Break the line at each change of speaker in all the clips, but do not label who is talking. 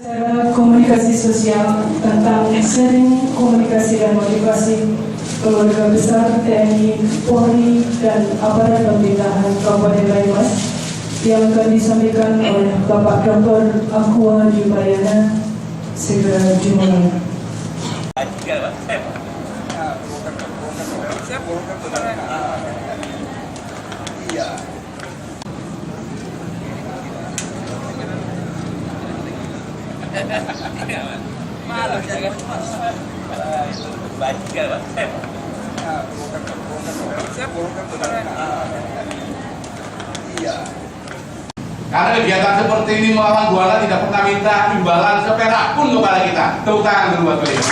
Cara komunikasi sosial tentang sharing komunikasi dan motivasi keluarga besar TNI, Polri, dan aparat pemerintahan Kabupaten Banyumas yang akan disampaikan oleh Bapak Dr. Aqua Jubayana segera dimulai.
Karena kegiatan seperti ini melawan Buana tidak pernah minta imbalan seperak pun kepada kita. Tepuk tangan dulu buat beliau.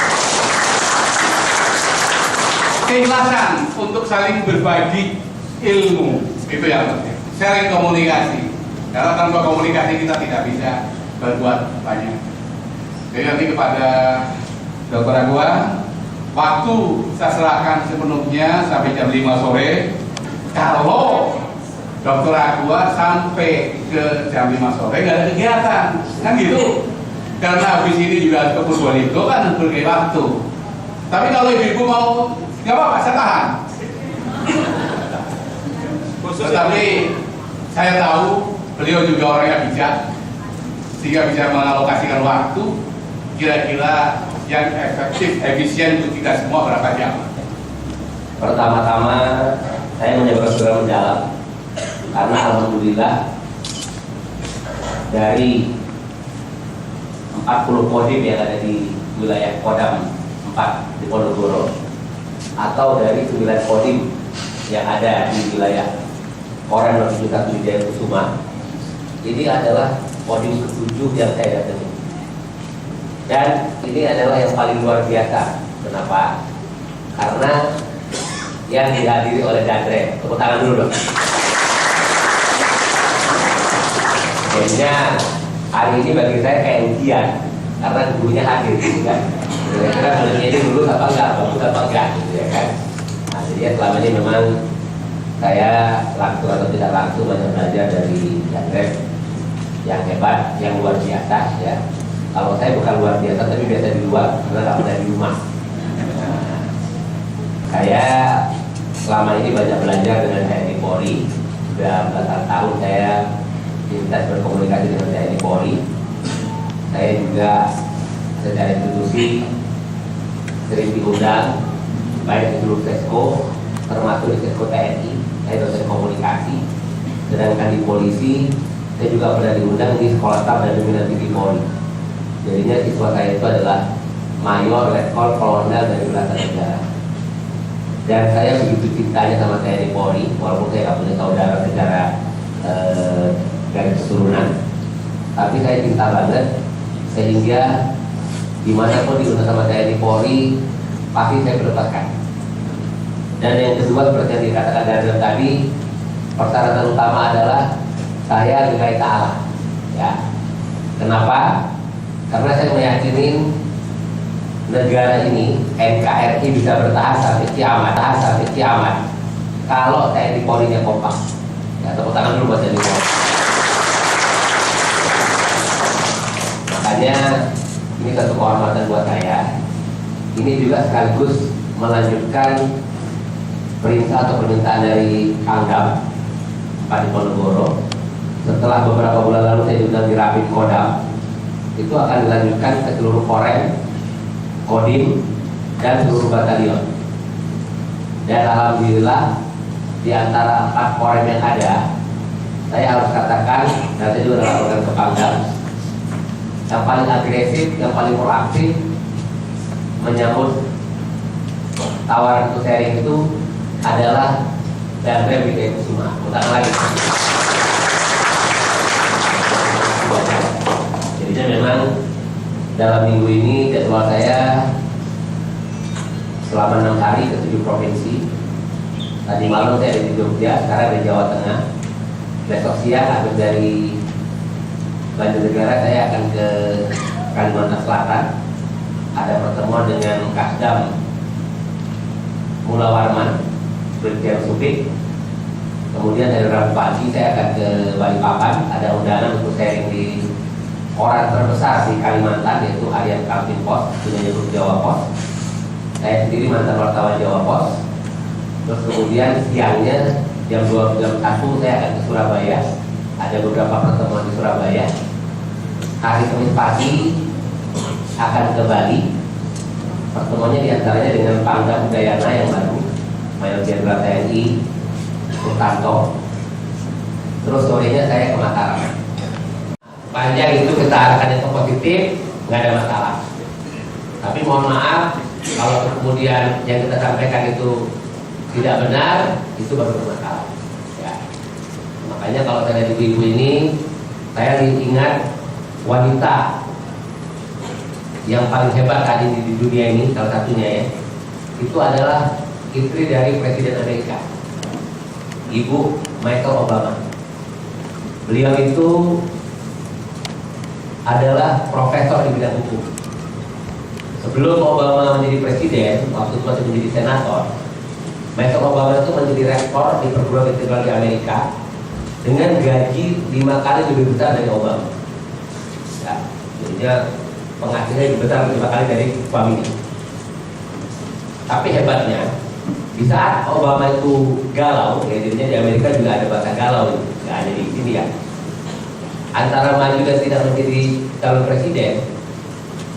Keikhlasan untuk saling berbagi ilmu itu yang penting. Sharing komunikasi. Karena tanpa komunikasi kita tidak bisa berbuat banyak. Jadi nanti kepada Dr. Aqua, waktu saya serahkan sepenuhnya sampai jam 5 sore. Kalau Dr. Aqua sampai ke jam 5 sore nggak ada kegiatan, kan gitu. Karena habis ini juga ke Purworejo kan berbagai waktu. Tapi kalau ibu mau, nggak apa-apa, saya tahan. Tetapi saya tahu beliau juga orang yang bijak, sehingga bisa mengalokasikan waktu kira-kira yang efektif, efisien untuk kita semua berapa jam.
Pertama-tama saya mencoba segera mendalam karena alhamdulillah dari 40 kodim yang ada di wilayah Kodam 4 di Ponorogo atau dari 9 kodim yang ada di wilayah Korem 71 Jaya Kusuma, ini adalah kodim ke-7 yang saya datangi. Dan ini adalah yang paling luar biasa. Kenapa? Karena yang dihadiri oleh Dandre. Tepuk tangan dulu dong. Jadinya hari ini bagi saya kayak ujian, karena gurunya hadir, gitu kan. Kira-kira menurutnya ini lulus apa enggak, bagus apa enggak, gitu ya kan. Nah, jadi ya selama ini memang saya langsung atau tidak langsung banyak belajar dari Dandre yang hebat, yang luar biasa, ya. Kalau saya bukan luar biasa, tapi biasa di luar, karena nggak pernah di rumah. Nah, saya selama ini banyak belajar dengan TNI Polri. Sudah belasan tahun saya intens berkomunikasi dengan TNI Polri. Saya juga secara institusi sering diundang, baik di seluruh Sesko, termasuk di Sesko TNI. Saya dosen komunikasi. Sedangkan di polisi, saya juga pernah diundang di Sekolah Staf dan Pembinaan Tinggi Polri. Jadinya siswa saya itu adalah mayor, letkol, kolonel dari belasan negara. Dan saya begitu cintanya sama TNI Polri, walaupun saya nggak punya saudara secara garis keturunan, tapi saya cinta banget sehingga dimanapun diundang sama TNI Polri pasti saya berlepaskan. Dan yang kedua seperti yang dikatakan dari tadi, persyaratan utama adalah saya lillahi ta'ala. Ya, kenapa? Karena saya meyakini negara ini, NKRI bisa bertahan sampai kiamat, kalau TNI Polri-nya kompak. Ya, tepuk tangan dulu buat TNI Polri. Makanya ini satu kehormatan buat saya. Ini juga sekaligus melanjutkan perintah atau permintaan dari Pangdam Pak Ponorogo. Setelah beberapa bulan lalu saya diundang di Rapid Kodam, itu akan dilanjutkan ke seluruh Korem, Kodim, dan seluruh batalion. Dan alhamdulillah di antara 4 Korem yang ada, saya harus katakan, dan saya juga laporkan ke Pangdam, yang paling agresif, yang paling proaktif menyambut tawaran untuk sharing itu adalah Dandre Wijaya Kusuma. Utang lagi. Jadi memang dalam minggu ini jadwal saya selama 6 hari ke 7 provinsi. Tadi malam saya ada di Jogja, sekarang di Jawa Tengah. Besok siang habis dari Banjarnegara saya akan ke Kalimantan Selatan. Ada pertemuan dengan Kasdam Mula Warman, Brigjen Supik. Kemudian dari Rabu pagi saya akan ke Balikpapan, ada undangan untuk sharing di orang terbesar di Kalimantan, yaitu Harian Kaltim Pos, punya grup Jawa Pos. Saya sendiri mantan wartawan Jawa Pos. Terus kemudian siangnya jam 1 saya akan ke Surabaya. Ada beberapa pertemuan di Surabaya. Hari Kamis pagi akan ke Bali. Pertemuannya diantaranya dengan Pangdam Udayana yang baru, Mayor Jenderal TNI Sutanto. Terus sorenya saya ke Mataram. Panjang itu kita arahkan yang positif, nggak ada masalah. Tapi mohon maaf kalau kemudian yang kita sampaikan itu tidak benar, itu baru bermasalah. Ya. Makanya kalau saya lihat ibu-ibu ini, saya ingat wanita yang paling hebat tadi di dunia ini, salah satunya ya, itu adalah istri dari Presiden Amerika, Ibu Michelle Obama. Beliau itu adalah profesor di bidang hukum. Sebelum Obama menjadi presiden, waktu itu masih menjadi senator, Michelle Obama itu menjadi rektor di perguruan tinggi di Amerika dengan gaji 5 kali lebih besar dari Obama. Ya, jadinya penghasilannya lebih besar 5 kali dari suaminya. Tapi hebatnya, di saat Obama itu galau, ya jadinya di Amerika juga ada bahasa galau, nggak ada di sini ya. Antara maju dan tidak menjadi calon presiden,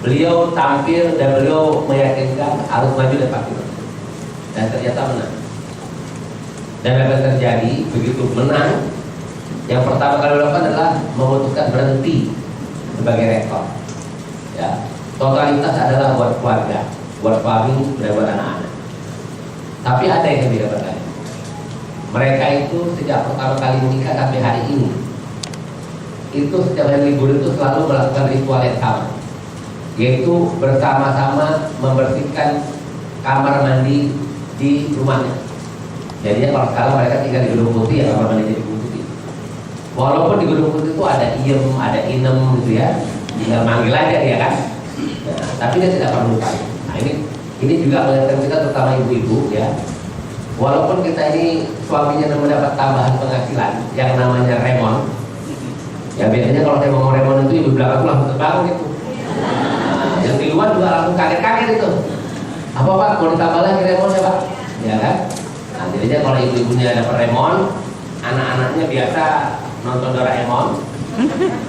beliau tampil dan beliau meyakinkan harus maju dan pasti menang. Dan ternyata menang. Dan apa yang terjadi begitu menang, yang pertama kali dilakukan adalah memutuskan berhenti sebagai rektor. Ya, totalitas adalah buat keluarga, buat suami dan buat anak-anak. Tapi ada yang beda berbeda. Mereka itu sejak pertama kali menikah sampai hari ini, itu setiap hari libur itu selalu melakukan ritual yang sama, yaitu bersama-sama membersihkan kamar mandi di rumahnya. Jadinya kalau sekarang mereka tinggal di Gedung Putih, ya kamar mandi di Gedung Putih. Walaupun di Gedung Putih itu ada iem, ada inem gitu ya, tinggal manggil aja dia kan. Nah, tapi dia tidak perlu lupa. Nah ini juga melihatkan kita, terutama ibu-ibu ya. Walaupun kita ini suaminya mendapat tambahan penghasilan yang namanya remon, ya biasanya kalau saya ngomong remon itu ibu belakang itu langsung terbangun itu. Nah, yang di luar juga langsung kaget-kaget itu. Apa Pak, mau ditambah lagi remon ya Pak? Ya kan? Nah jadinya kalau ibu-ibunya dapat remon, anak-anaknya biasa nonton Doraemon,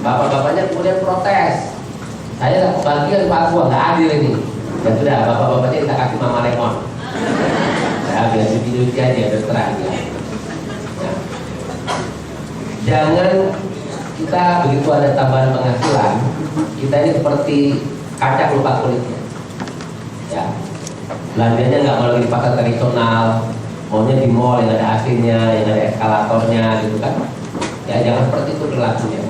bapak-bapaknya kemudian protes. Saya dapat bagian Pak Gua, nggak adil ini. Ya sudah, bapak-bapaknya kita kasih mama remon. Ya biar cuci-cuci aja, berterang ya. Nah, jangan kita begitu ada tambahan penghasilan, kita ini seperti kaca lupa kulitnya. Ya, belanjanya nggak mau lagi di pasar tradisional, maunya di mall yang ada AC-nya, yang ada eskalatornya, gitu kan? Ya jangan seperti itu berlakunya.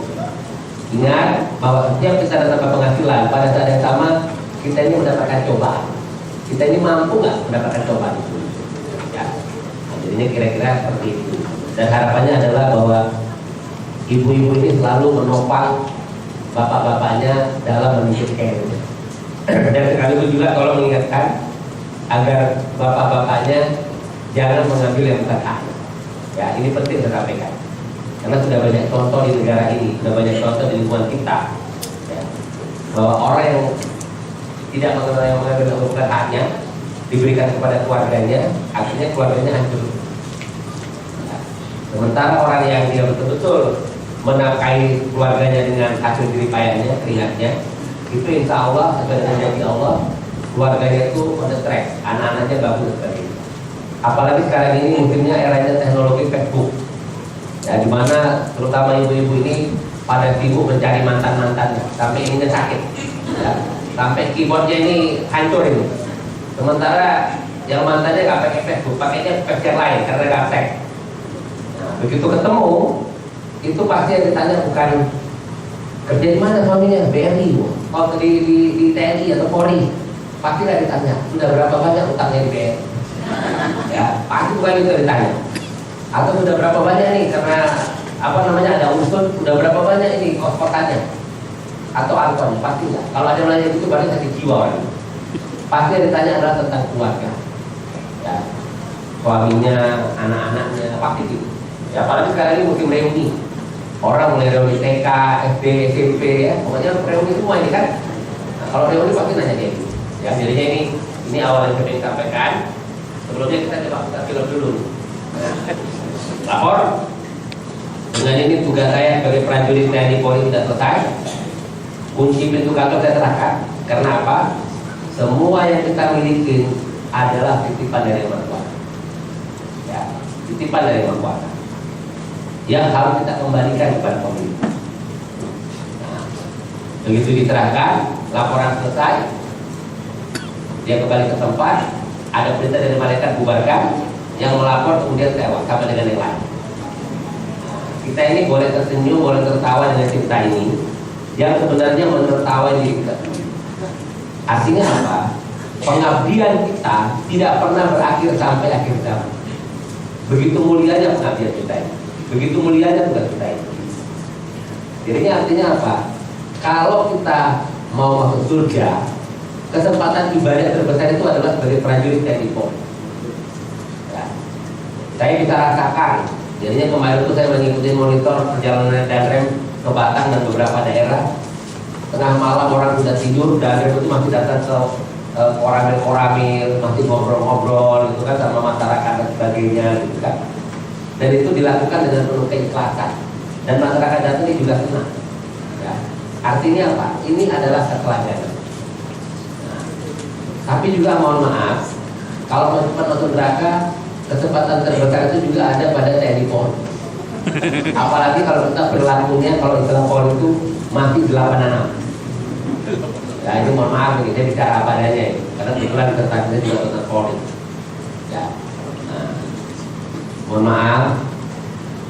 Ingat bahwa setiap kita ada tambah penghasilan, pada saat yang sama kita ini mendapatkan cobaan. Kita ini mampu nggak mendapatkan cobaan itu? Ya, nah, jadinya kira-kira seperti itu. Dan harapannya adalah bahwa ibu-ibu ini selalu menopang bapak-bapaknya dalam menuntut karirnya. Dan sekaligus juga kalau mengingatkan agar bapak-bapaknya jangan mengambil yang bukan haknya. Ya, ini penting saya sampaikan. Karena sudah banyak contoh di negara ini, sudah banyak contoh di lingkungan kita, ya, bahwa orang yang tidak mengambil yang bukan haknya diberikan kepada keluarganya, akhirnya keluarganya hancur. Ya. Sementara orang yang dia betul-betul menafkahi keluarganya dengan hasil jerih payahnya, keringatnya, itu insya Allah sesuai dengan janji Allah, keluarganya itu on the track, anak-anaknya bagus sekali. Apalagi sekarang ini musimnya eranya teknologi Facebook, ya, dimana terutama ibu-ibu ini pada sibuk mencari mantan-mantannya sampai ininya sakit, ya, sampai keyboardnya ini hancur ini. Sementara yang mantannya nggak pakai Facebook, pakainya Facebook yang lain karena gaptek. Nah, begitu ketemu, itu pasti yang ditanya bukan kerja di mana suaminya, BRI, oh di TNI atau Polri, pasti nggak ditanya sudah berapa banyak utangnya di BRI. Ya, pasti bukan itu ditanya. Atau sudah berapa banyak nih karena apa namanya ada unsur, sudah berapa banyak ini kos-kosannya atau angkon, pasti enggak. Kalau ada nanya itu berarti sakit jiwa orang. Pasti yang ditanya adalah tentang keluarga, ya, suaminya, anak-anaknya, pasti gitu. Ya, apalagi sekarang ini musim reuni, orang mulai reuni TK, SD, SMP ya, pokoknya reuni semua ini kan. Nah, kalau reuni pasti nanya kayak gitu. Ya, jadinya ini awal yang saya ingin sampaikan. Sebelumnya kita coba putar film dulu. Nah, lapor. Dengan ini tugas saya sebagai prajurit TNI Polri sudah selesai. Kunci pintu kantor saya serahkan. Karena apa? Semua yang kita miliki adalah titipan dari Yang Maha Kuasa. Ya, titipan dari Yang Maha Kuasa yang harus kita kembalikan kepada pemerintah. Nah, begitu diterahkan, laporan selesai, dia kembali ke tempat, ada perintah dari malaikat bubarkan, yang melapor kemudian tewas sama dengan yang lain. Kita ini boleh tersenyum, boleh tertawa dengan cerita ini, yang sebenarnya menertawai diri kita. Artinya apa? Pengabdian kita tidak pernah berakhir sampai akhir zaman. Begitu mulianya pengabdian kita ini, begitu mulianya tugas kita ini. Jadinya artinya apa? Kalau kita mau masuk surga, kesempatan ibadah terbesar itu adalah sebagai prajurit TNI Polri. Ya. Saya bisa rasakan. Jadinya kemarin itu saya mengikuti monitor perjalanan Danrem ke Batang dan beberapa daerah. Tengah malam orang sudah tidur, Danrem itu masih datang ke koramil-koramil, masih ngobrol-ngobrol gitu kan sama masyarakat dan sebagainya gitu kan. Dan itu dilakukan dengan penuh keikhlasan. Dan masyarakat datang ini juga senang. Ya. Artinya apa? Ini adalah keteladanan. Nah, tapi juga mohon maaf, kalau mau cepat masuk neraka, kesempatan terbesar itu juga ada pada TNI Polri. Apalagi kalau kita berlakunya, kalau istilah Polri itu masih 86. Ya ini mohon maaf, saya bicara apa adanya ya. Karena kebetulan disertasi saya juga tentang Polri. Ya. Nah, mohon maaf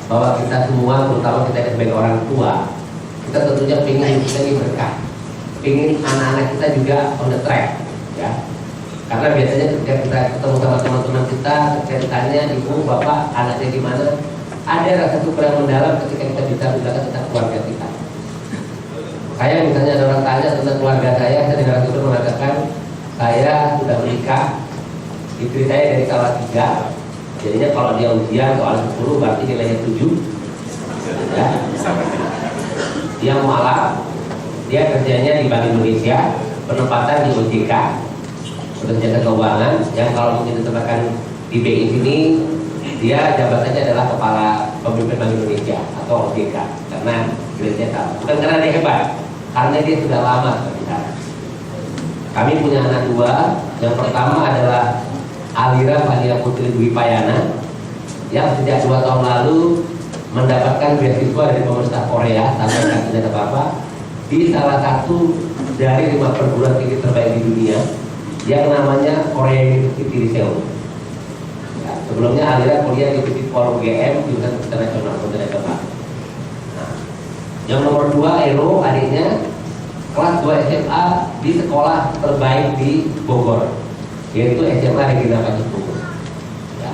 bahwa kita semua, terutama kita sebagai orang tua, kita tentunya ingin kita ini berkah, ingin anak-anak kita juga on the track, ya. Karena biasanya ketika kita ketemu sama teman-teman kita, ketika ditanya ibu, bapak, anaknya gimana, ada rasa syukur yang mendalam ketika kita bicara tentang keluarga kita. Saya misalnya ada orang tanya tentang keluarga saya dengan syukur mengatakan saya sudah menikah, istri saya dari kelas 3. Jadinya kalau dia ujian soal 10 berarti nilainya 7. Ya. Dia mualaf, dia kerjanya di Bank Indonesia, penempatan di OJK, Jasa Keuangan, yang kalau mungkin ditempatkan di BI sini, dia jabatannya adalah Kepala Pemimpin Bank Indonesia atau OJK, karena grade-nya sama. Bukan karena dia hebat, karena dia sudah lama berbicara. Kami punya anak 2, yang pertama adalah Alira Fania Putri Dwi Payana, yang sejak 2 tahun lalu mendapatkan beasiswa dari pemerintah Korea tanpa tidak apa-apa di salah satu dari 5 perguruan tinggi terbaik di dunia yang namanya Korea University di Seoul. Ya, sebelumnya Alira kuliah di Vipol UGM di Universitas Internasional Internasional. Nah, yang nomor 2 Ero, adiknya kelas 2 SMA di sekolah terbaik di Bogor, yaitu SMA Regina Pacis Bogor. Ya.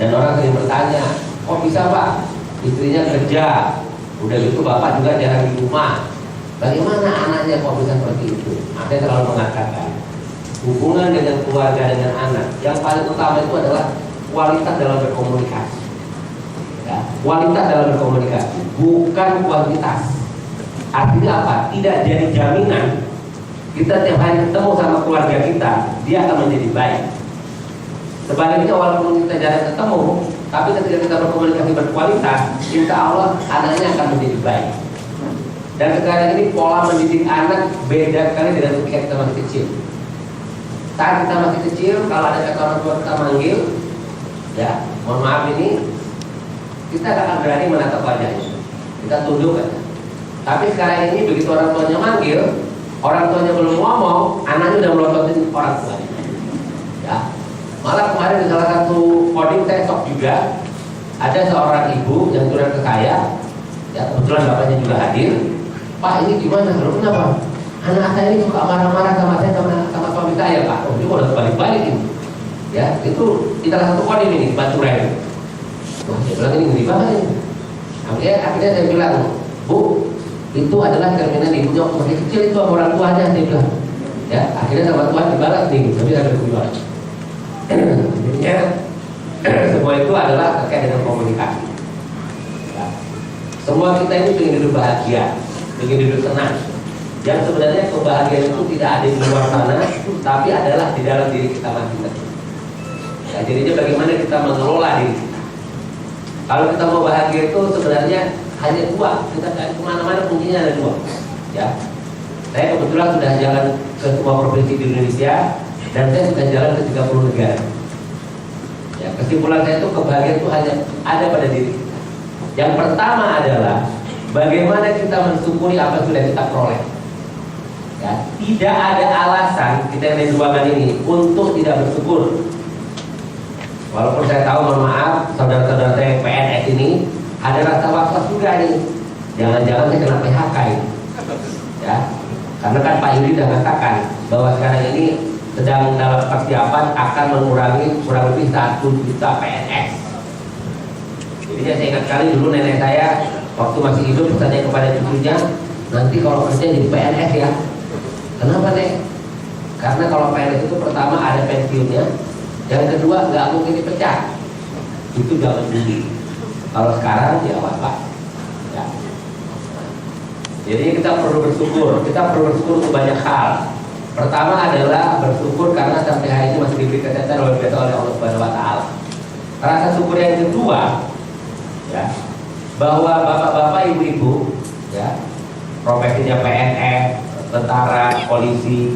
Dan orang sering bertanya, kok bisa Pak? Istrinya kerja, udah gitu bapak juga jarang di rumah. Bagaimana anaknya kok bisa seperti itu? Saya selalu mengatakan, hubungan dengan keluarga dengan anak yang paling utama itu adalah kualitas dalam berkomunikasi. Ya, kualitas dalam berkomunikasi, bukan kuantitas. Artinya apa? Tidak jadi jaminan kita tiap hari ketemu sama keluarga kita, dia akan menjadi baik. Sebaliknya walaupun kita jarang ketemu, tapi ketika kita berkomunikasi berkualitas, insya Allah anaknya akan menjadi baik. Dan sekarang ini pola mendidik anak beda sekali dengan ketika kita masih kecil. Saat kita masih kecil, kalau ada kata orang tua kita manggil, ya mohon maaf ini, kita akan berani menatap wajahnya, kita tunduk aja. Tapi sekarang ini begitu orang tuanya manggil, orang tuanya belum ngomong, anaknya udah melototin orang tuanya. Ya. Malah kemarin di salah satu podium saya shock juga, ada seorang ibu yang curhat ke saya, ya kebetulan bapaknya juga hadir. Pak ini gimana? Lalu kenapa? Anak saya ini suka marah-marah sama saya sama suami saya Pak. Oh ini udah balik-balik ini. Ya itu di salah satu podium ini Baturai. Wah saya bilang ini ngeri banget ini. Akhirnya saya bilang, Bu, itu adalah cerminan ibunya waktu masih kecil itu sama orang tuanya, saya bilang. Ya akhirnya sama Tuhan dibalas nih, tapi ada kedua. Intinya semua itu adalah terkait dengan komunikasi. Ya. Semua kita ini ingin hidup bahagia, ingin hidup tenang. Yang sebenarnya kebahagiaan itu tidak ada di luar sana, tapi adalah di dalam diri kita masing-masing. Ya, jadinya bagaimana kita mengelola diri kita. Kalau kita mau bahagia itu sebenarnya hanya dua. Kita kemana-mana kuncinya ada dua. Ya, saya kebetulan sudah jalan ke semua provinsi di Indonesia dan saya sudah jalan ke 30 negara. Ya, kesimpulan saya itu kebahagiaan itu hanya ada pada diri kita. Yang pertama adalah bagaimana kita mensyukuri apa yang sudah kita peroleh. Ya, tidak ada alasan kita yang di ruangan ini untuk tidak bersyukur. Walaupun saya tahu, mohon maaf, saudara-saudara saya yang PNS ini ada rasa was-was juga nih. Jangan-jangan saya kena PHK ini. Ya, karena kan Pak Yudi sudah mengatakan bahwa sekarang ini sedang dalam persiapan akan mengurangi kurang lebih 1 juta PNS. Jadinya saya ingat sekali dulu nenek saya waktu masih hidup bertanya kepada cucunya, nanti kalau kerja jadi PNS ya. Kenapa nek? Karena kalau PNS itu pertama ada pensiunnya, yang kedua nggak mungkin dipecat. Itu jangan dulu. Kalau sekarang ya apa? Ya. Jadi kita perlu bersyukur. Kita perlu bersyukur untuk banyak hal. Pertama adalah bersyukur karena sampai hari ini masih diberi kesehatan luar biasa oleh Allah Subhanahu Wa Taala. Rasa syukur yang kedua, ya, bahwa bapak-bapak, ibu-ibu, ya, profesinya PNS, tentara, polisi,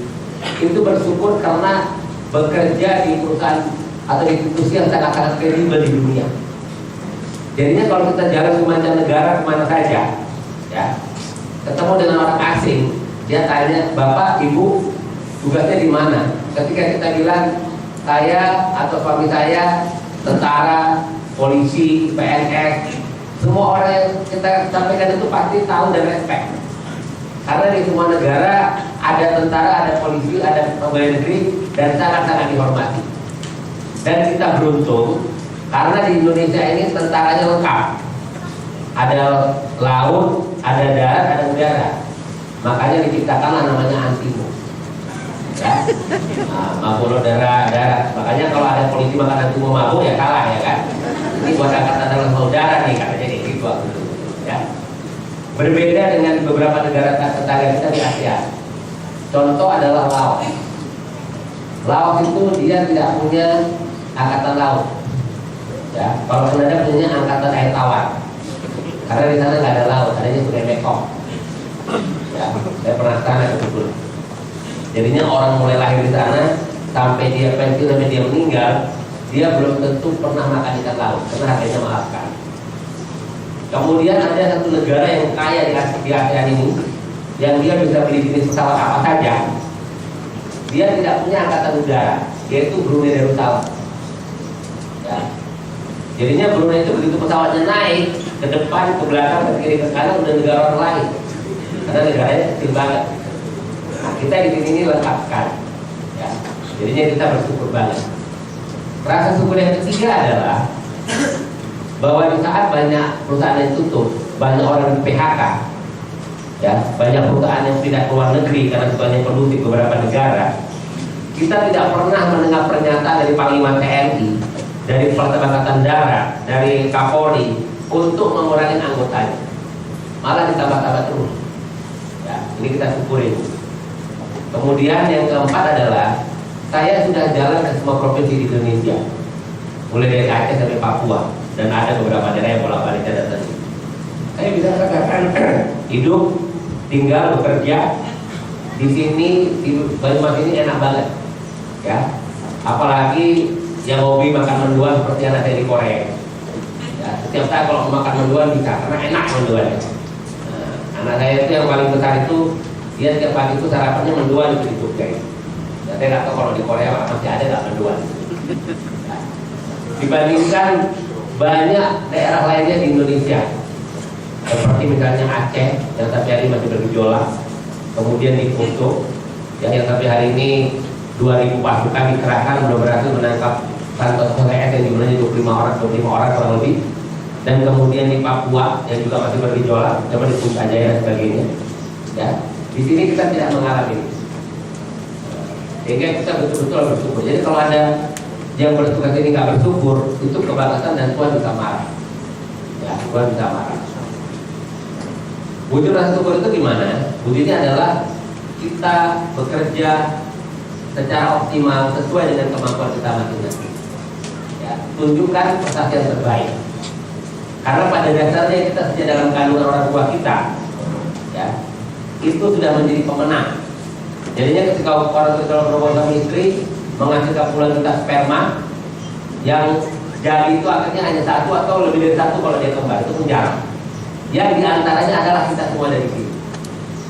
itu bersyukur karena bekerja di perusahaan atau di institusi yang sangat-sangat kredibel di dunia. Jadinya kalau kita jalan ke mancanegara kemana saja, ya, ketemu dengan orang asing, dia tanya, Bapak, Ibu, tugasnya di mana? Ketika kita bilang, saya atau suami saya tentara, polisi, PNS, semua orang yang kita sampaikan itu pasti tahu dan respect. Karena di semua negara ada tentara, ada polisi, ada pegawai negeri dan sangat-sangat dihormati. Dan kita beruntung karena di Indonesia ini tentaranya lengkap. Ada laut, ada darat, ada udara. Makanya diciptakanlah namanya Antimo. Ya, mabuk udara, darat. Makanya kalau ada polisi makan Antimo mabuk ya kalah ya kan. Ini buat angkatan dalam udara nih katanya gitu. Ya. Berbeda dengan beberapa negara tetangga kita di Asia. Contoh adalah Laos. Laos itu dia tidak punya angkatan laut. Ya, kalau Kanada punya angkatan air tawar. Karena di sana nggak ada laut, adanya Sungai Mekong. Ya, saya pernah sana kebetulan. Jadinya orang mulai lahir di sana sampai dia pensiun, sampai dia meninggal, dia belum tentu pernah makan ikan laut karena harganya mahal sekali. Kemudian ada satu negara yang kaya di ASEAN ini, yang dia bisa beli jenis pesawat apa saja. Dia tidak punya angkatan udara, yaitu Brunei Darussalam. Ya. Jadinya Brunei itu begitu pesawatnya naik ke depan, ke belakang, ke kiri, ke kanan, udah negara orang lain. Karena negaranya kecil banget. Nah, kita di sini lengkap sekali. Ya. Jadinya kita bersyukur banget. Rasa syukur yang ketiga adalah bahwa di saat banyak perusahaan yang tutup, banyak orang di PHK, ya, banyak perusahaan yang tidak keluar negeri karena sebanyak kondusif beberapa negara, kita tidak pernah mendengar pernyataan dari Panglima TNI, dari Kepala Angkatan Darat, dari Kapolri untuk mengurangi anggotanya, malah ditambah-tambah terus. Ya, ini kita syukuri. Kemudian yang keempat adalah saya sudah jalan ke semua provinsi di Indonesia, mulai dari Aceh sampai Papua. Dan ada beberapa daerah yang bolak-balik datang. Saya bisa katakan hidup, tinggal, bekerja di sini di Banyumas ini enak banget, ya. Apalagi yang hobi makan mendoan seperti anak saya di Korea. Ya, setiap saat kalau mau makan mendoan bisa, karena enak mendoannya. Nah, anak saya itu yang paling besar itu dia setiap pagi itu sarapannya mendoan itu di Jogja. Ya, saya nggak tahu kalau di Korea masih ada nggak mendoan. Ya. Dibandingkan banyak daerah lainnya di Indonesia, seperti misalnya Aceh yang sampai hari ini masih bergejolak, kemudian di Poso yang sampai hari ini 2000 pasukan dikerahkan belum berhasil menangkap Santoso PNS yang jumlahnya 25 orang kurang lebih, dan kemudian di Papua yang juga masih bergejolak, coba di Putrajaya dan sebagainya. Ya, di sini kita tidak mengalami, sehingga kita betul-betul bersyukur. Jadi kalau ada yang bertugas ini nggak bersyukur, itu kebablasan dan Tuhan bisa marah. Ya, Tuhan bisa marah. Wujud rasa syukur itu gimana? Wujudnya adalah kita bekerja secara optimal sesuai dengan kemampuan kita masing-masing. Ya, tunjukkan prestasi yang terbaik. Karena pada dasarnya kita sejak dalam kandungan orang tua kita, ya, itu sudah menjadi pemenang. Jadinya ketika orang tua berhubungan suami istri menghasilkan puluhan juta sperma, yang jadi itu akhirnya hanya satu atau lebih dari satu kalau dia kembar, itu pun jarang. Yang diantaranya adalah kita semua dari sini.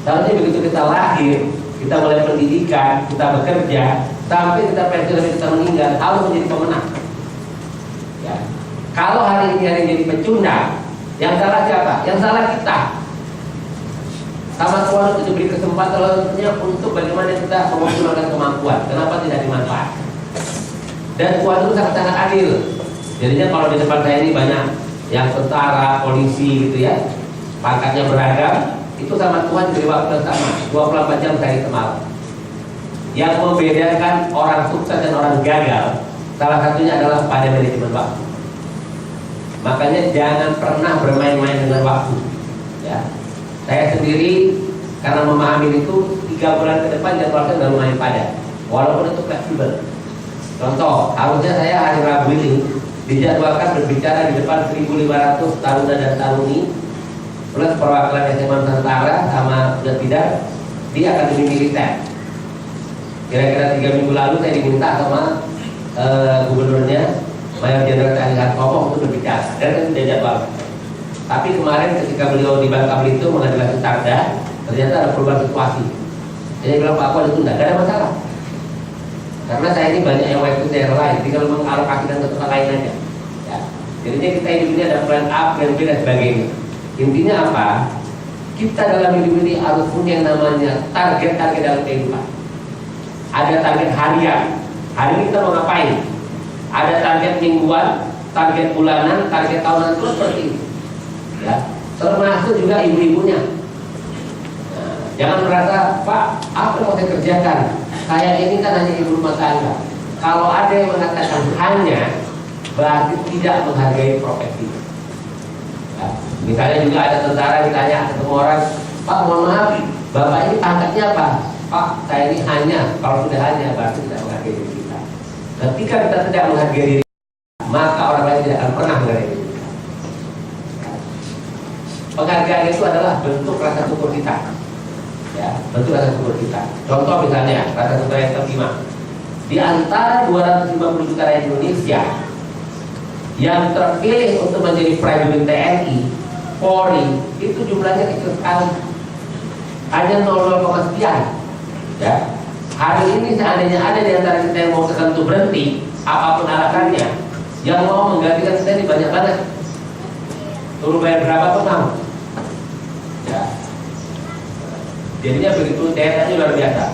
Seharusnya begitu kita lahir, kita mulai pendidikan, kita bekerja, sampai kita pensiun, kita meninggal, harus menjadi pemenang. Ya. Kalau hari ini jadi pecundang, yang salah siapa? Yang salah kita. Sama Tuhan itu diberi kesempatan untuk bagaimana kita menggunakan kemampuan. Kenapa tidak dimanfaatkan? Dan Tuhan itu sangat-sangat adil. Jadinya kalau di depan saya ini banyak yang tentara, polisi gitu ya, pangkatnya beragam, itu sama Tuhan diberi waktu yang sama, 24 jam dari semalam. Yang membedakan orang sukses dan orang gagal, salah satunya adalah pada manajemen waktu. Makanya jangan pernah bermain-main dengan waktu. Ya, saya sendiri karena memahami itu 3 bulan ke depan jadwalnya sudah lumayan padat, walaupun itu fleksibel. Contoh, harusnya saya hari Rabu ini dijadwalkan berbicara di depan 1.500 taruna dan taruni plus perwakilan SMA Nusantara sama sudah tidak di Akademi Militer. Kira-kira 3 minggu lalu saya diminta sama gubernurnya Mayor Jenderal TNI Hartono untuk berbicara dan saya sudah jadwal. Tapi kemarin ketika beliau di Bangka Belitung menghadapi Tarda, ternyata ada perubahan situasi. Saya bilang Pak Aku ditunda, tidak ada masalah. Karena saya ini banyak yang waktu daerah lain, tinggal mengalokasikan ke tempat lain aja. Ya. Jadinya kita hidup ini ada plan A, plan B dan sebagainya. Intinya apa? Kita dalam hidup ini harus punya yang namanya target-target dalam kehidupan. Ada target harian. Hari ini kita mau ngapain? Ada target mingguan, target bulanan, target tahunan, terus seperti itu. Ya. Termasuk juga ibu-ibunya. Nah, jangan merasa, Pak, apa yang mau saya kerjakan? Saya ini kan hanya ibu rumah tangga. Kalau ada yang mengatakan hanya, berarti tidak menghargai profesi. Ya. Misalnya juga ada tentara ditanya ketemu orang, Pak, mohon maaf, Bapak ini pangkatnya apa? Pak, saya ini hanya. Kalau sudah hanya, berarti tidak menghargai diri kita. Ketika kita tidak menghargai diri kita, maka orang lain tidak akan pernah menghargai diri kita. Penghargaan itu adalah bentuk rasa syukur kita. Ya, bentuk rasa syukur kita. Contoh misalnya rasa syukur yang kelima, di antara 250 juta rakyat Indonesia yang terpilih untuk menjadi prajurit TNI, Polri, itu jumlahnya kecil sekali, hanya 0,0 sekian. Ya, hari ini seandainya ada di antara kita yang mau tertentu berhenti, apapun alasannya, yang mau menggantikan kita ini banyak banget. Turun bayar berapa pun mau. Ya. Jadinya begitu daerahnya luar biasa.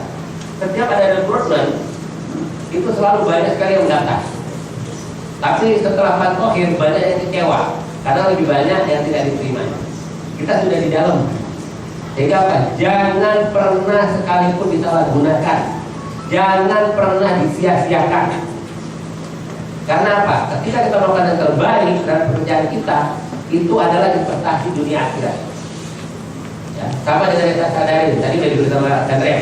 Setiap ada rekrutmen itu selalu banyak sekali yang mendaftar. Tapi setelah Pak Thohir banyak yang kecewa karena lebih banyak yang tidak diterima. Kita sudah di dalam. Sehingga apa? Jangan pernah sekalipun disalahgunakan. Jangan pernah disia-siakan. Karena apa? Ketika kita melakukan yang terbaik dalam pekerjaan kita, itu adalah investasi dunia akhirat. Ya, sama dengan yang saya sadari, tadi sudah diberi sama Chandra.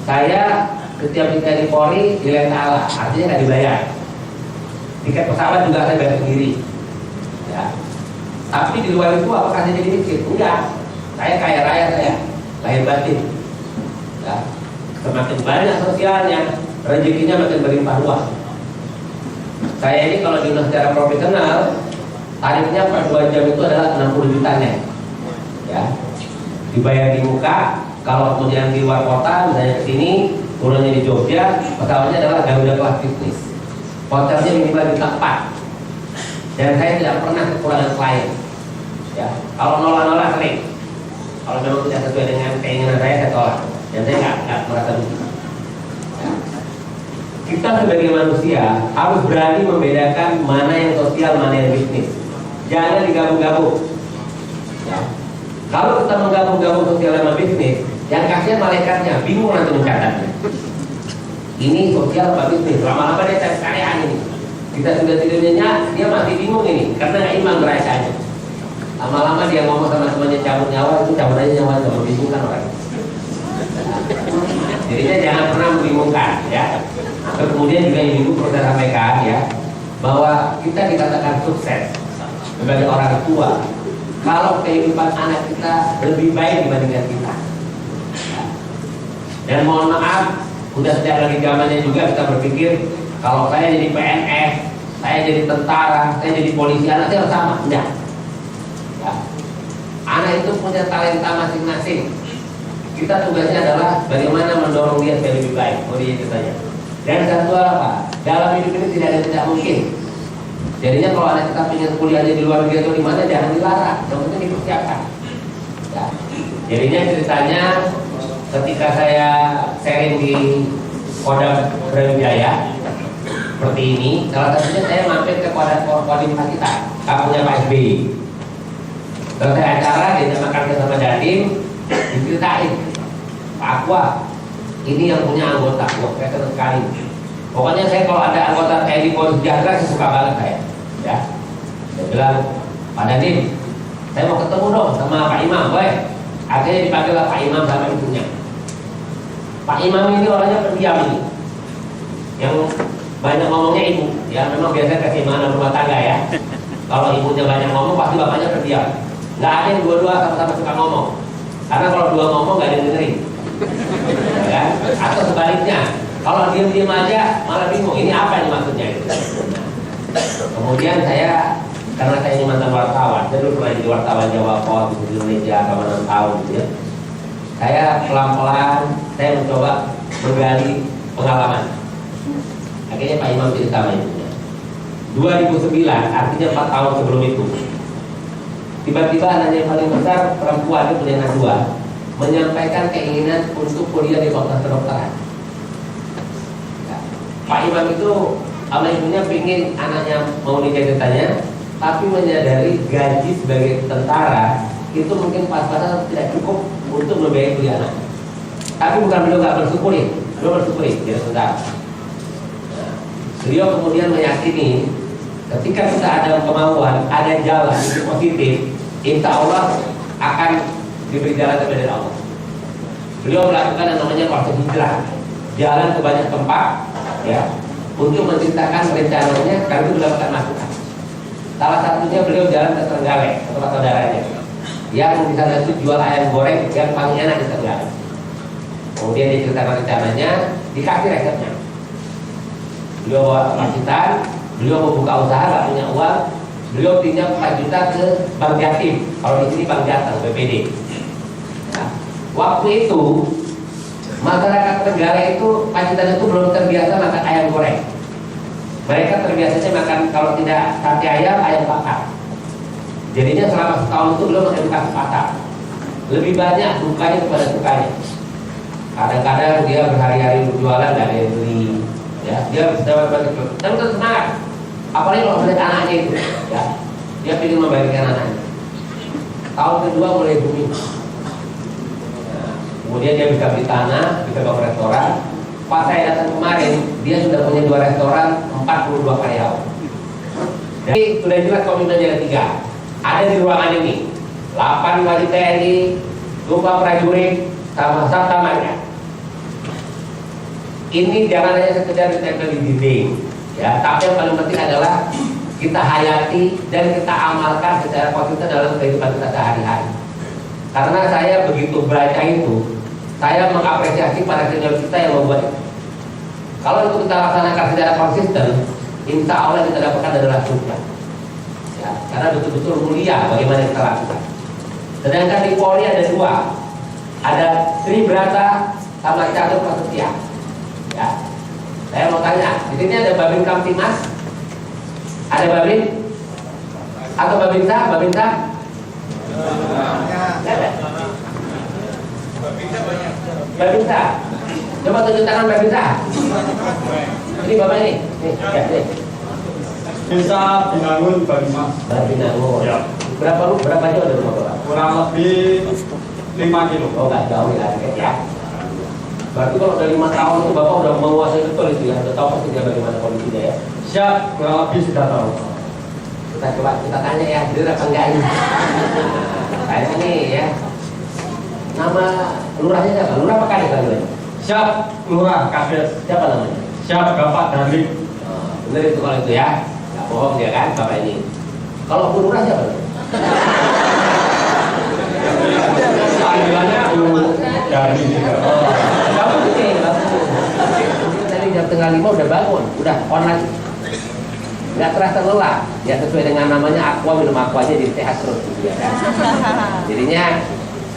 Saya setiap kita di Polri nilai salah, artinya nggak dibayar. Tiket pesawat juga saya bayar sendiri. Ya. Tapi di luar itu apakah saya jadi miskin? Enggak. Saya kaya raya, saya lahir batin. Ya. Semakin banyak sosialnya, rezekinya makin berlimpah ruah. Saya ini kalau diundang secara profesional, tarifnya per 2 jam itu adalah 60 juta net. Ya. Dibayar di muka. Kalau kemudian di luar kota, misalnya ke sini, turunnya di Jogja, pesawatnya adalah Garuda kelas bisnis. Hotelnya minimal juta 4. Dan saya tidak pernah kekurangan klien. Ya, kalau nolak-nolak sering. Kalau memang tidak sesuai dengan keinginan saya tolak. Dan saya nggak merasa rugi. Ya. Kita sebagai manusia harus berani membedakan mana yang sosial, mana yang bisnis. Jangan digabung-gabung. Ya. Kalau kita menggabung-gabung sosial sama bisnis, yang kasihan malaikatnya, bingung nanti mencatatnya. Ini sosial apa bisnis? Lama-lama dia cari karya ini. Kita sudah tidurnya, dia masih bingung ini, karena nggak imbang merasanya. Lama-lama dia ngomong sama temannya cabut nyawa itu cabut aja nyawa, nggak membingungkan orang. Jadinya jangan pernah membingungkan, ya. Terus kemudian juga yang ibu perlu saya sampaikan, ya, bahwa kita dikatakan sukses sebagai orang tua kalau kehidupan anak kita lebih baik dibandingkan kita. Dan mohon maaf, udah sejak lagi zamannya juga kita berpikir kalau saya jadi PNS, saya jadi tentara, saya jadi polisi, anak saya harus sama. Enggak. Ya. Anak itu punya talenta masing-masing. Kita tugasnya adalah bagaimana mendorong dia supaya lebih baik. Oh dia ceritanya. Dan satu apa? Dalam hidup ini tidak ada yang tidak mungkin. Jadinya kalau anak kita pengen kuliahnya di luar negeri atau di mana, jangan dilarang, yang penting dipersiapkan. Ya. Jadinya ceritanya ketika saya sharing di Kodam Brawijaya seperti ini, salah satunya saya mampir ke Kodim kita, kampungnya Pak SBY. Selesai acara, dia makan bersama Dadim, diceritain, Pak Aqua, ini yang punya anggota, saya senang sekali. Pokoknya saya kalau ada anggota TNI Polri Sejahtera, saya suka banget saya. Ya, saya bilang, Pak Dadim, saya mau ketemu dong sama Pak Imam, boleh? Akhirnya dipanggil Pak Imam sama ibunya. Pak Imam ini orangnya pendiam ini, yang banyak ngomongnya ibu, ya memang biasanya keseimbangan rumah tangga ya. Kalau ibunya banyak ngomong, pasti bapaknya pendiam. Nggak ada yang dua-dua sama-sama suka ngomong, karena kalau dua ngomong nggak ada yang dengerin, ya? Atau sebaliknya, kalau diam-diam aja malah bingung, ini apa ini maksudnya itu. Kemudian saya, karena saya ini mantan wartawan, saya dulu pernah jadi wartawan Jawa Pos di Indonesia selama 6 tahun, gitu ya. Saya pelan-pelan, saya mencoba menggali pengalaman. Akhirnya Pak Imam cerita sama ibunya. 2009, artinya 4 tahun sebelum itu, tiba-tiba anaknya yang paling besar, perempuan, dia punya anak 2, menyampaikan keinginan untuk kuliah di fakultas kedokteran. Ya. Pak Imam itu sama ibunya pingin anaknya mau nikah ceritanya, tapi menyadari gaji sebagai tentara itu mungkin pas-pasan tidak cukup untuk membiayai kuliah anak. Tapi bukan beliau nggak bersyukuri, beliau bersyukuri, ya sebentar. Nah, beliau kemudian meyakini ketika kita ada kemauan, ada jalan yang positif, insya Allah akan diberi jalan kepada Allah. Beliau melakukan yang namanya proses hijrah, jalan ke banyak tempat, ya, untuk menceritakan rencananya, karena itu mendapatkan masukan. Salah satunya beliau jalan ke Trenggalek, ke tempat saudaranya, yang di sana itu jual ayam goreng yang paling enak di Trenggalek. Kemudian dia ceritakan rencananya, dikasih resepnya. Beliau bawa kemacetan, beliau mau buka usaha, nggak punya uang, beliau pinjam 4 juta ke Bank Jatim, kalau di sini Bank Jateng, BPD. Nah, waktu itu masyarakat Trenggalek itu pacitan itu belum terbiasa makan ayam goreng. Mereka terbiasanya makan kalau tidak sate ayam, ayam bakar. Jadinya selama setahun itu belum mengedukasi pasar. Lebih banyak dukanya kepada sukanya. Kadang-kadang dia berhari-hari berjualan nggak ada yang beli, ya. Dia dapat banyak, dan terus semangat. Apalagi kalau melihat anaknya itu, ya, dia ingin membagikan anaknya. Tahun kedua mulai booming. Nah, kemudian dia bisa beli tanah, bisa bangun restoran. Pas saya datang kemarin, dia sudah punya 2 restoran, 42 karyawan. Jadi sudah jelas komitmennya ada 3. Ada di ruangan ini 8 wajib TNI, 2 prajurit, sama tamanya. Ini jangan hanya sekedar ditempel di dinding, ya. Tapi yang paling penting adalah kita hayati dan kita amalkan secara konsisten dalam kehidupan kita sehari-hari. Karena saya begitu baca itu, saya mengapresiasi para senior kita yang membuat itu. Kalau itu kita laksanakan secara konsisten, insya Allah kita dapatkan adalah surga. Ya, karena betul-betul mulia bagaimana kita lakukan. Sedangkan di Polri ada 2, ada Sri Brata sama Catur Prasetya. Ya, saya mau tanya, di sini ada Babin Kamtimas, ada Babin atau Babinsa, Babinsa? Ada. Babinsa, coba tunjuk tangan Babinsa. Ini bapak ini, nih, ya, nih.
Bisa Binangun Banyumas.
Binangun.
Ya.
Berapa jauh dari rumah bapak?
Kurang lebih 5 kilo.
Oh, nggak jauh ya. Berarti kalau udah 5 tahun itu bapak udah menguasai betul itu ya, udah tahu pasti dia bagaimana kondisinya ya.
Siap, kurang lebih sudah tahu.
Kita coba kita tanya ya, benar apa enggak ini? Tanya nih ya. Nama lurahnya siapa? Lurah apa kades lagi?
Siap lurah kades.
Siapa namanya?
Siap Bapak Darlik.
Bener itu kalau itu ya. Nggak bohong dia kan bapak ini. Kalau Bu Lurah siapa?
Panggilannya Bu Darlik juga.
Kamu nih, kamu. Tadi jam tengah 5 udah bangun, udah on lagi. Nggak terasa lelah, ya sesuai dengan namanya aqua, minum aqua aja jadi sehat terus gitu ya kan. Jadinya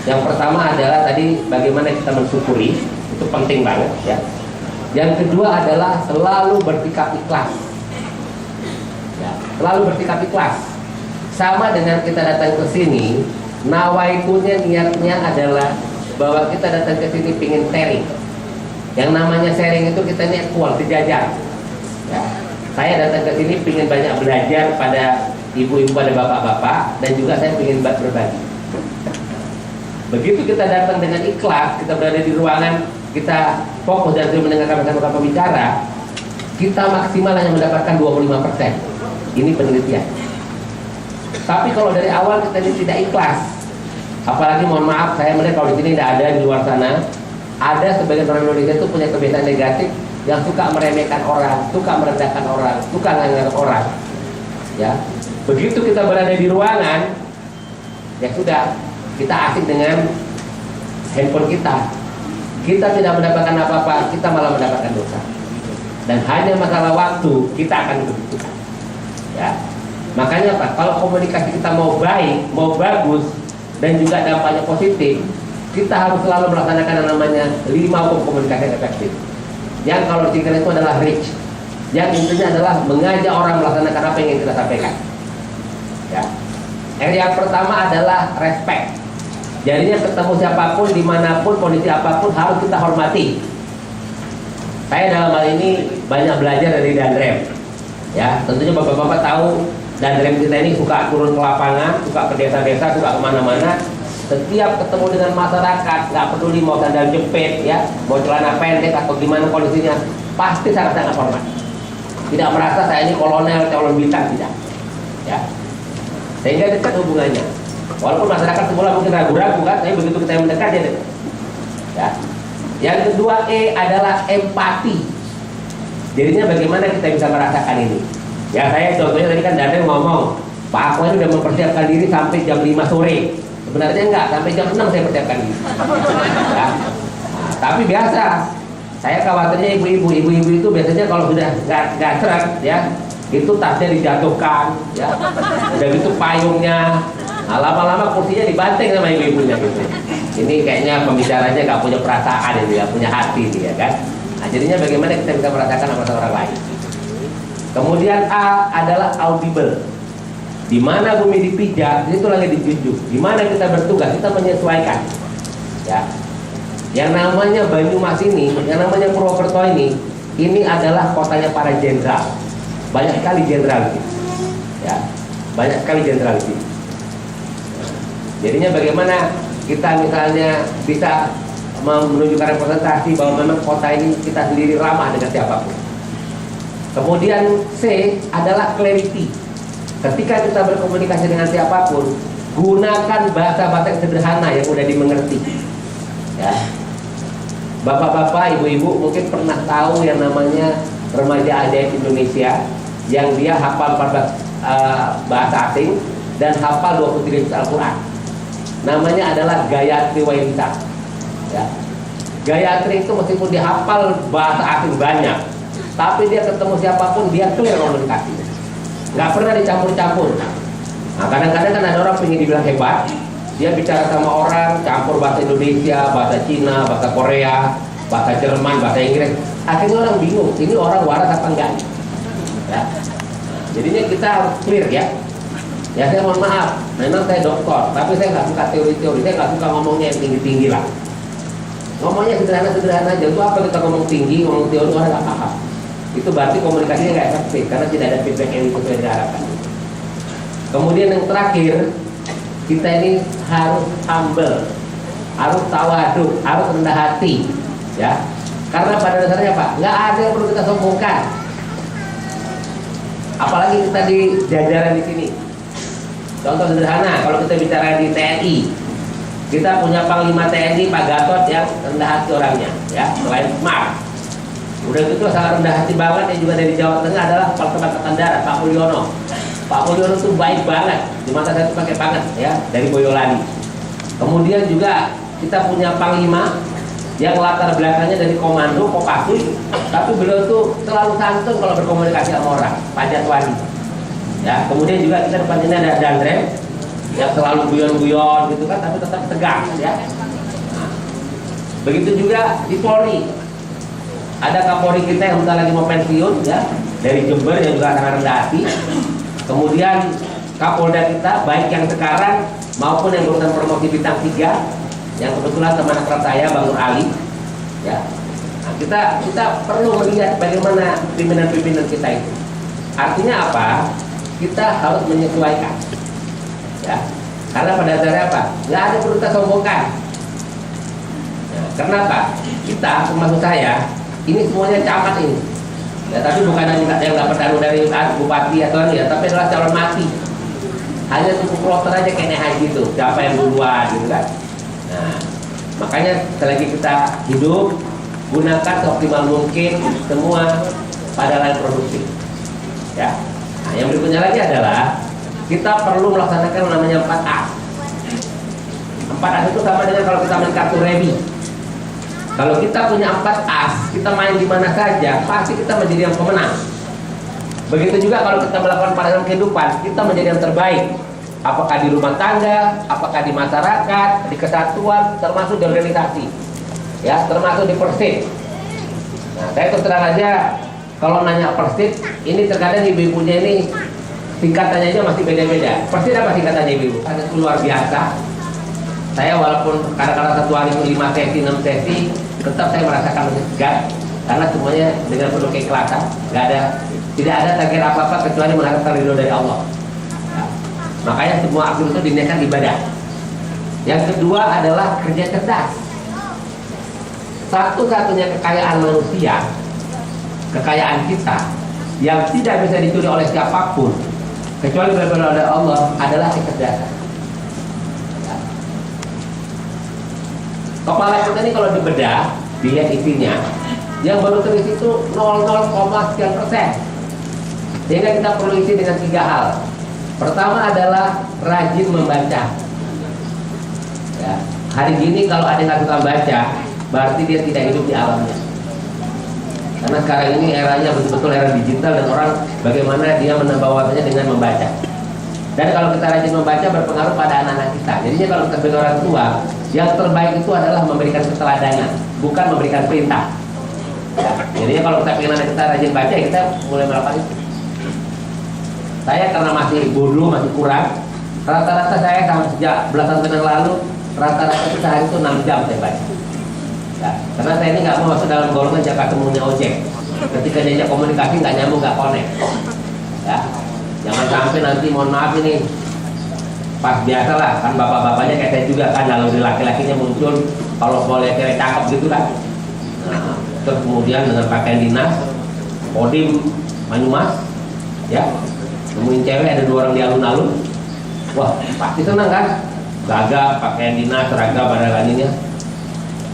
yang pertama adalah tadi bagaimana kita mensyukuri, itu penting banget ya. Yang kedua adalah selalu bersikap ikhlas ya, selalu bersikap ikhlas. Sama dengan kita datang ke sini, nawaitunya niatnya adalah bahwa kita datang ke sini pingin sharing. Yang namanya sharing itu kita ini equal, sejajar ya. Saya datang ke sini pingin banyak belajar pada ibu-ibu, pada bapak-bapak, dan juga saya pingin berbagi. Begitu kita datang dengan ikhlas, kita berada di ruangan, kita fokus dan mendengarkan bersama pembicara, kita maksimal hanya mendapatkan 25%. Ini penelitian. Tapi kalau dari awal kita ini tidak ikhlas, apalagi mohon maaf, saya melihat kalau di sini tidak ada, di luar sana ada sebagian orang Indonesia itu punya kebiasaan negatif yang suka meremehkan orang, suka merendahkan orang, suka nganggap orang. Ya, begitu kita berada di ruangan, ya sudah, kita asik dengan handphone kita. Kita tidak mendapatkan apa-apa, kita malah mendapatkan dosa. Dan hanya masalah waktu kita akan begitu. Ya, makanya Pak, kalau komunikasi kita mau baik, mau bagus, dan juga dampaknya positif, kita harus selalu melaksanakan yang namanya 5 hukum komunikasi yang efektif. Yang kalau singkat itu adalah reach. Yang intinya adalah mengajak orang melaksanakan apa yang ingin kita sampaikan. Ya. Yang pertama adalah respect. Jadinya ketemu siapapun, dimanapun, kondisi apapun harus kita hormati. Saya dalam hal ini banyak belajar dari Dandrem. Ya, tentunya bapak-bapak tahu Dandrem kita ini suka turun ke lapangan, suka ke desa-desa, suka kemana-mana. Setiap ketemu dengan masyarakat, nggak peduli mau sandal jepit, ya, mau celana pendek atau gimana kondisinya, pasti sangat-sangat hormat. Tidak merasa saya ini kolonel, calon bintang, tidak. Ya, sehingga dekat hubungannya. Walaupun masyarakat semula mungkin ragu-ragu kan, tapi begitu kita mendekat dia dekat. Ya. Yang kedua adalah empati. Jadinya bagaimana kita bisa merasakan ini? Ya, saya contohnya tadi kan Dandrem ngomong, Pak Aqua ini udah mempersiapkan diri sampai jam 5 sore. Sebenarnya enggak, sampai jam 6 saya persiapkan diri. Ya. Nah, tapi biasa, saya khawatirnya ibu-ibu itu biasanya kalau sudah nggak seret, ya, itu tasnya dijatuhkan, ya, udah gitu payungnya, nah, lama-lama kursinya dibanting sama ibu-ibunya gitu. Ini kayaknya pembicaranya nggak punya perasaan ini, nggak punya hati ini, ya kan? Nah, jadinya bagaimana kita bisa merasakan apa orang lain. Kemudian A adalah audible. Di mana bumi dipijak, itu lagi dijunjung. Di mana kita bertugas, kita menyesuaikan. Ya. Yang namanya Banyumas ini, yang namanya Purwokerto ini adalah kotanya para jenderal. Banyak sekali jenderal. Ya. Banyak sekali jenderal di sini. Jadinya bagaimana kita misalnya bisa menunjukkan representasi bahwa memang kota ini kita sendiri ramah dengan siapapun. Kemudian C adalah clarity. Ketika kita berkomunikasi dengan siapapun, gunakan bahasa-bahasa yang sederhana yang mudah dimengerti. Ya. Bapak-bapak, ibu-ibu mungkin pernah tahu yang namanya remaja ajaib Indonesia yang dia hafal 14 bahasa asing dan hafal 23 juz Al-Quran. Namanya adalah Gayatri Wahyuningsa. Ya. Gayatri itu meskipun dia hafal bahasa asing banyak, tapi dia ketemu siapapun dia clear komunikasi. Nggak pernah dicampur-campur. Nah, kadang-kadang kan ada orang pengen dibilang hebat, dia bicara sama orang campur bahasa Indonesia, bahasa Cina, bahasa Korea, bahasa Jerman, bahasa Inggris. Akhirnya orang bingung, ini orang waras apa enggak? Ya. Jadinya kita harus clear ya. Ya, saya mohon maaf, memang saya doktor, tapi saya nggak suka teori-teori, saya nggak suka ngomongnya yang tinggi-tinggi lah. Ngomongnya sederhana-sederhana aja. Itu apa kita ngomong tinggi, ngomong teori orang nggak paham. Itu berarti komunikasinya nggak efektif karena tidak ada feedback yang sesuai diharapkan. Kemudian yang terakhir, kita ini harus humble, harus tawadhu, harus rendah hati, ya. Karena pada dasarnya Pak, nggak ada yang perlu kita sombongkan. Apalagi kita di jajaran di sini. Contoh sederhana, kalau kita bicara di TNI, kita punya Panglima TNI Pak Gatot yang rendah hati orangnya, ya, selain smart. Udah gitu sangat rendah hati banget, yang juga dari Jawa Tengah adalah Kepala Staf Angkatan Darat Pak Mulyono. Pak Mulyono itu baik banget, di mata saya itu pakai banget, ya, dari Boyolali. Kemudian juga kita punya Panglima yang latar belakangnya dari komando Kopassus, tapi beliau itu selalu santun kalau berkomunikasi sama orang, Pak Jatwani. Ya, kemudian juga kita depan ini ada Dandrem yang selalu guyon-guyon gitu kan, tapi tetap tegang, ya. Nah, begitu juga di Polri, ada Kapolri kita yang bentar lagi mau pensiun, ya, dari Jember yang juga sangat rendah hati. Kemudian Kapolda kita baik yang sekarang maupun yang berurusan promosi bintang 3, yang kebetulan teman akrab saya Bang Nur Ali, ya. Nah, kita perlu melihat bagaimana pimpinan-pimpinan kita itu. Artinya apa? Kita harus menyesuaikan, ya. Karena pada dasarnya apa? Nggak ada perlu kita sombongkan. Nah, kenapa? Kita, termasuk saya, ini semuanya camat ini. Ya, tapi bukan yang dapat anu dari bupati atau ya, tapi adalah calon mati. Hanya cukup kloter aja kayak haji gitu, siapa yang duluan gitu kan. Nah, makanya selagi kita hidup, gunakan seoptimal mungkin semua pada lain produktif, ya. Nah, yang berikutnya lagi adalah kita perlu melaksanakan namanya 4A. 4A itu sama dengan kalau kita main kartu remi. Kalau kita punya 4 as, kita main di mana saja, pasti kita menjadi yang pemenang. Begitu juga kalau kita melakukan pada dalam kehidupan, kita menjadi yang terbaik. Apakah di rumah tangga, apakah di masyarakat, di kesatuan, termasuk di organisasi, ya, termasuk di Persib. Nah, saya terus terang aja, kalau nanya Persib, ini terkadang ibu-ibunya ini singkatannya aja masih beda-beda. Persib apa singkatannya ibu-ibu? Ada luar biasa. Saya walaupun kadang-kadang satu hari 5 sesi, 6 sesi, tetap saya merasakan segar karena semuanya dengan penuh keikhlasan. Tidak ada target apa-apa kecuali mengharapkan ridho dari Allah. Ya. Makanya semua aktivitas itu diniatkan ibadah. Yang kedua adalah kerja cerdas. Satu-satunya kekayaan manusia, kekayaan kita yang tidak bisa dicuri oleh siapapun kecuali benar-benar oleh Allah adalah kecerdasan. Kepala kita ini kalau dibedah, dilihat isinya, yang baru terisi itu 0,0%. Sehingga kita perlu isi dengan 3 hal. Pertama adalah rajin membaca. Ya. Hari ini kalau ada yang nggak suka baca, berarti dia tidak hidup di alamnya. Karena sekarang ini eranya betul-betul era digital dan orang bagaimana dia menambah wawasannya dengan membaca. Dan kalau kita rajin membaca berpengaruh pada anak-anak kita. Jadinya kalau kita sebagai orang tua, yang terbaik itu adalah memberikan keteladanan, bukan memberikan perintah. Ya. Jadinya kalau kita ingin anak kita rajin baca, kita mulai melakukan itu. Saya karena masih bodoh, masih kurang, rata-rata saya sejak belasan tahun yang lalu, rata-rata sehari itu 6 jam saya baca. Ya. Karena saya ini nggak mau masuk dalam golongan Jakarta temunya ojek. Ketika diajak komunikasi nggak nyambung, nggak connect. Ya. Jangan sampai nanti mohon maaf ini pas biasa lah kan bapak-bapaknya kayak saya juga kan lalu laki-lakinya muncul kalau boleh cewek cakep gitu kan. Nah, terus kemudian dengan pakaian dinas, Kodim Banyumas, ya, nemuin cewek ada 2 orang di alun-alun, wah pasti senang kan, gagah pakaian dinas, seragam pada lainnya.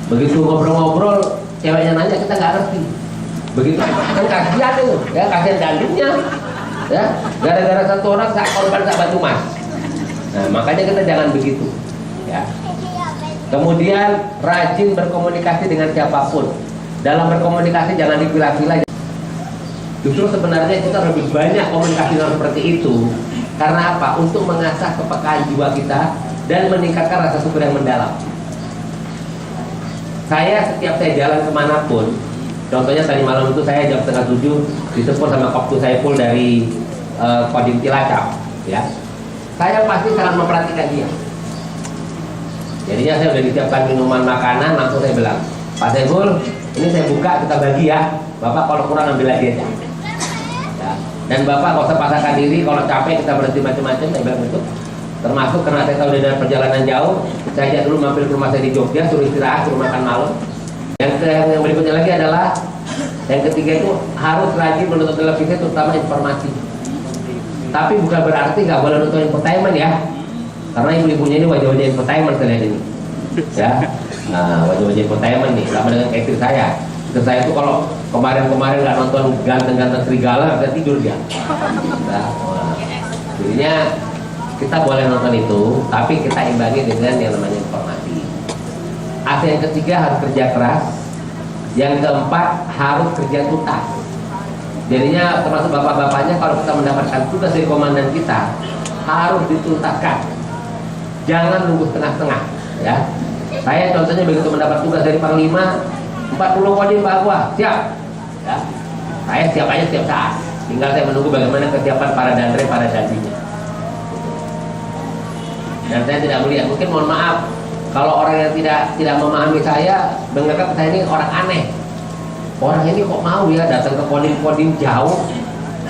Begitu ngobrol-ngobrol, ceweknya nanya kita nggak ngerti. Begitu kan kasihan itu, ya kasihan gandumnya. Ya, gara-gara satu orang tak korban tak batu mas. Nah, makanya kita jangan begitu. Ya. Kemudian rajin berkomunikasi dengan siapapun. Dalam berkomunikasi jangan dipilah-pilah. Justru sebenarnya kita lebih banyak komunikasi seperti itu. Karena apa? Untuk mengasah kepekaan jiwa kita dan meningkatkan rasa syukur yang mendalam. Saya setiap saya jalan kemanapun, contohnya tadi malam itu saya jam 6:30 ditelepon sama Koptu Saiful dari Kodim Cilacap, ya. Saya pasti sangat memperhatikan dia. Jadinya saya udah disiapkan minuman makanan, langsung saya bilang, Pak Saiful, ini saya buka kita bagi ya. Bapak kalau kurang ambil lagi aja. Ya. Dan Bapak kalau usah paksakan diri, kalau capek kita berhenti macam-macam, saya bilang gitu. Termasuk karena saya tahu dia perjalanan jauh, saya ajak dulu mampir ke rumah saya di Jogja, suruh istirahat, suruh makan malam. Yang berikutnya lagi adalah yang ketiga itu harus rajin menonton televisi terutama informasi. Tapi bukan berarti nggak boleh nonton infotainment ya, karena ibu-ibunya ini wajah-wajah infotainment kalian ini, ya. Nah, wajah-wajah infotainment nih, sama dengan kayak istri saya. Istri saya itu kalau kemarin-kemarin nggak nonton ganteng-ganteng serigala, bisa tidur dia. Nah, jadinya kita boleh nonton itu, tapi kita imbangi dengan yang namanya informasi. Asal yang ketiga harus kerja keras, yang keempat harus kerja tuntas. Jadinya termasuk bapak-bapaknya, kalau kita mendapatkan tugas dari komandan kita harus dituntaskan, jangan nunggu setengah-setengah ya. Saya contohnya begitu mendapat tugas dari Panglima 40 kodim Pak Gua, siap ya. Saya siap aja setiap saat, tinggal saya menunggu bagaimana kesiapan para dandre, para dandinya. Dan saya tidak melihat, mungkin mohon maaf kalau orang yang tidak memahami saya menganggap saya ini orang aneh. Orang ini kok mau ya datang ke kodim-kodim jauh,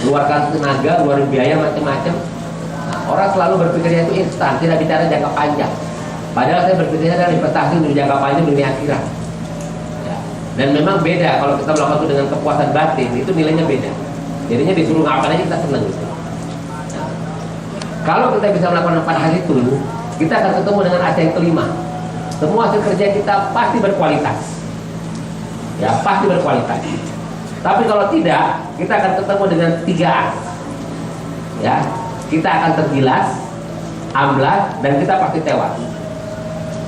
keluarkan tenaga, keluarin biaya macam-macam. Nah, orang selalu berpikirnya itu instan, tidak bicara jangka panjang. Padahal saya berpikirnya adalah investasi untuk jangka panjang dunia akhirat. Ya. Dan memang beda kalau kita melakukan itu dengan kepuasan batin, itu nilainya beda. Jadinya disuruh ngapain aja kita senang gitu. Nah, kalau kita bisa melakukan 4 hal itu, kita akan ketemu dengan hasil yang kelima. Semua hasil kerja kita pasti berkualitas. Ya, pasti berkualitas. Tapi kalau tidak, kita akan ketemu dengan 3A. Ya, kita akan tergilas, amblas, dan kita pasti tewas.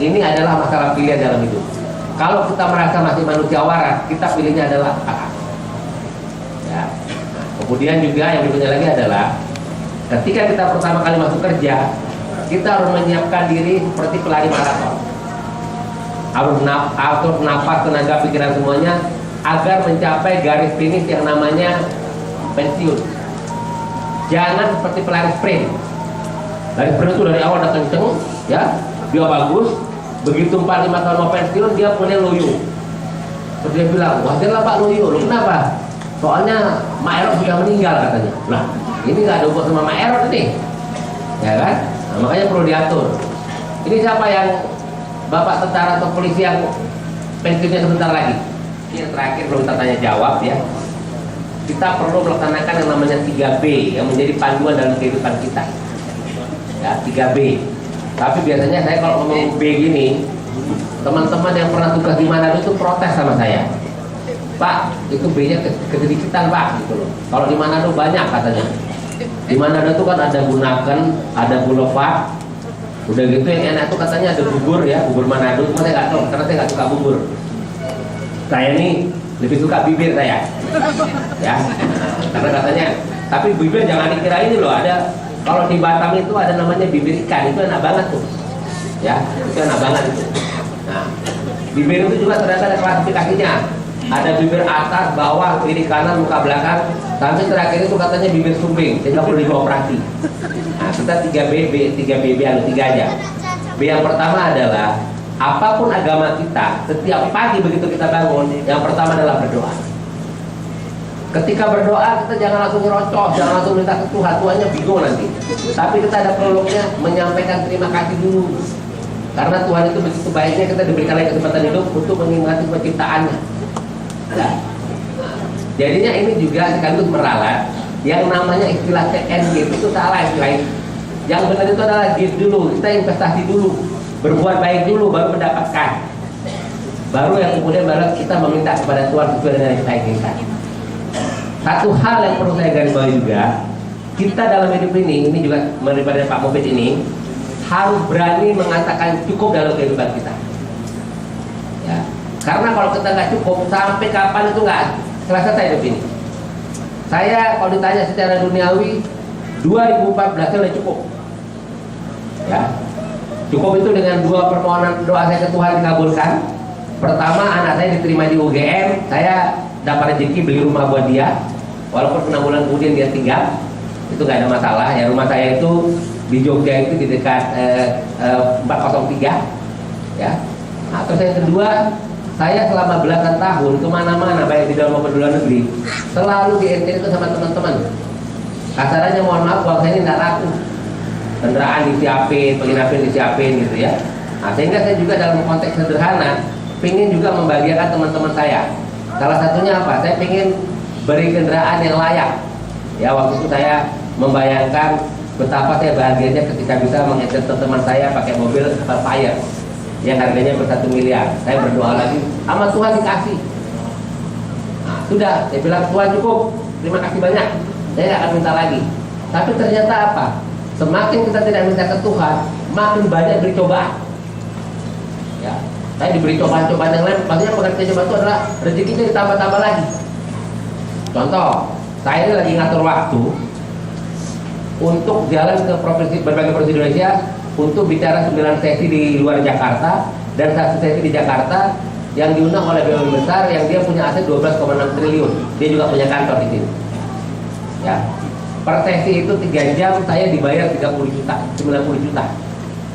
Ini adalah masalah pilihan dalam hidup. Kalau kita merasa masih manusia waras, kita pilihnya adalah A. Ya. Kemudian juga yang berikutnya lagi adalah ketika kita pertama kali masuk kerja, kita harus menyiapkan diri seperti pelari maraton. Harus atur nafas, tenaga, pikiran semuanya agar mencapai garis finish yang namanya pensiun. Jangan seperti pelari sprint. Pelari sprint itu dari awal datang kenceng, ya, dia bagus. Begitu 4-5 tahun mau pensiun, dia punya loyo. Terus dia bilang, wajarlah Pak loyo. Lu kenapa? Soalnya Mak Erot sudah meninggal katanya. Nah, ini nggak ada hubungan sama Mak Erot ini, ya kan? Nah, makanya perlu diatur. Ini siapa yang Bapak tentara atau polisi yang pensiunnya sebentar lagi? Yang terakhir belum kita tanya jawab ya. Kita perlu melaksanakan yang namanya 3B yang menjadi panduan dalam kehidupan kita. Ya, 3B. Tapi biasanya saya kalau ngomong B gini, teman-teman yang pernah tugas di Manado itu protes sama saya. Pak, itu B-nya kesedikitan Pak, gitu loh. Kalau di Manado banyak katanya. Di Manado itu kan ada Bunaken, ada Boulevard. Udah gitu yang enak tuh katanya ada bubur ya, bubur Manado. Cuma saya nggak tahu karena saya nggak suka bubur. Saya ini lebih suka bibir saya, ya. Karena katanya, tapi bibir jangan dikira ini loh. Ada kalau di Batam itu ada namanya bibir ikan, itu enak banget tuh, ya. Itu enak banget itu. Nah, bibir itu juga ternyata ada klasifikasinya. Ada bibir atas, bawah, kiri, kanan, muka belakang, sampai terakhir itu katanya bibir sumbing, sehingga perlu dioperasi. Nah, kita 3B aja. B yang pertama adalah apapun agama kita, setiap pagi begitu kita bangun, yang pertama adalah berdoa. Ketika berdoa kita jangan langsung nyerocos, jangan langsung minta ke Tuhan, Tuhannya bingung nanti. Tapi kita ada prolognya menyampaikan terima kasih dulu. Karena Tuhan itu begitu baiknya kita diberikan lagi kesempatan hidup untuk menikmati penciptaannya. Ya. Jadinya ini juga sekaligus meralat yang namanya istilah TNG itu salah istilah. Yang benar itu adalah give dulu, kita investasi dulu, berbuat baik dulu baru mendapatkan. Baru yang kemudian baru kita meminta kepada Tuhan sesuai dengan yang kita inginkan. Satu hal yang perlu saya garis bawahi juga, kita dalam hidup ini juga daripada Pak Mufid ini harus berani mengatakan cukup dalam kehidupan kita. Ya. Karena kalau kita nggak cukup, sampai kapan itu nggak selesai hidup ini. Saya kalau ditanya secara duniawi, 2014 udah cukup. Ya, cukup itu dengan 2 permohonan doa saya ke Tuhan dikabulkan. Pertama, anak saya diterima di UGM, saya dapat rezeki beli rumah buat dia. Walaupun 6 bulan kemudian dia tinggal, itu nggak ada masalah. Ya, rumah saya itu di Jogja itu di dekat 403. Ya. Nah, terus yang kedua, saya selama belasan tahun kemana-mana baik di dalam maupun di luar negeri selalu dientir itu sama teman-teman. Kasarannya mohon maaf, uang saya ini tidak laku. Kendaraan disiapin, penginapan disiapin gitu ya. Nah, sehingga saya juga dalam konteks sederhana ingin juga membahagiakan teman-teman saya. Salah satunya apa? Saya ingin beri kendaraan yang layak. Ya, waktu itu saya membayangkan betapa saya bahagianya ketika bisa mengejar teman saya pakai mobil Velfire yang harganya ber1 miliar. Saya berdoa lagi, sama Tuhan dikasih. Nah, sudah, saya bilang Tuhan cukup, terima kasih banyak, saya nggak akan minta lagi. Tapi ternyata apa? Semakin kita tidak minta ke Tuhan, makin banyak diberi cobaan. Ya, saya diberi cobaan-cobaan yang lain, maksudnya pengertian cobaan itu adalah rezekinya ditambah-tambah lagi. Contoh, saya ini lagi ngatur waktu untuk jalan ke berbagai provinsi Indonesia untuk bicara 9 sesi di luar Jakarta dan 1 sesi di Jakarta yang diundang oleh BUMN besar yang dia punya aset 12,6 triliun. Dia juga punya kantor di sini. Ya. Per sesi itu 3 jam saya dibayar 30 juta, 90 juta.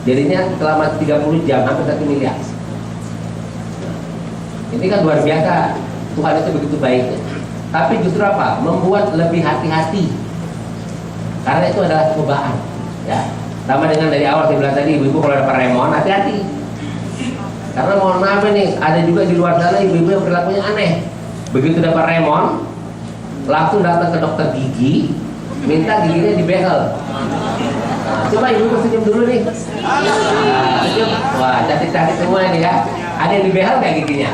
Jadinya selama 30 jam hampir 1 miliar. Ini kan luar biasa. Tuhan itu begitu baiknya. Tapi justru apa? Membuat lebih hati-hati. Karena itu adalah cobaan, ya. Sama dengan dari awal saya bilang tadi, ibu-ibu kalau dapat remon hati-hati. Karena mohon maaf nih, ada juga di luar sana ibu-ibu yang perilakunya aneh. Begitu dapat remon, langsung datang ke dokter gigi, minta giginya dibehel. Nah, coba ibu senyum dulu nih. Senyum. Wah, cantik-cantik semua ini ya. Ada yang dibehel nggak giginya?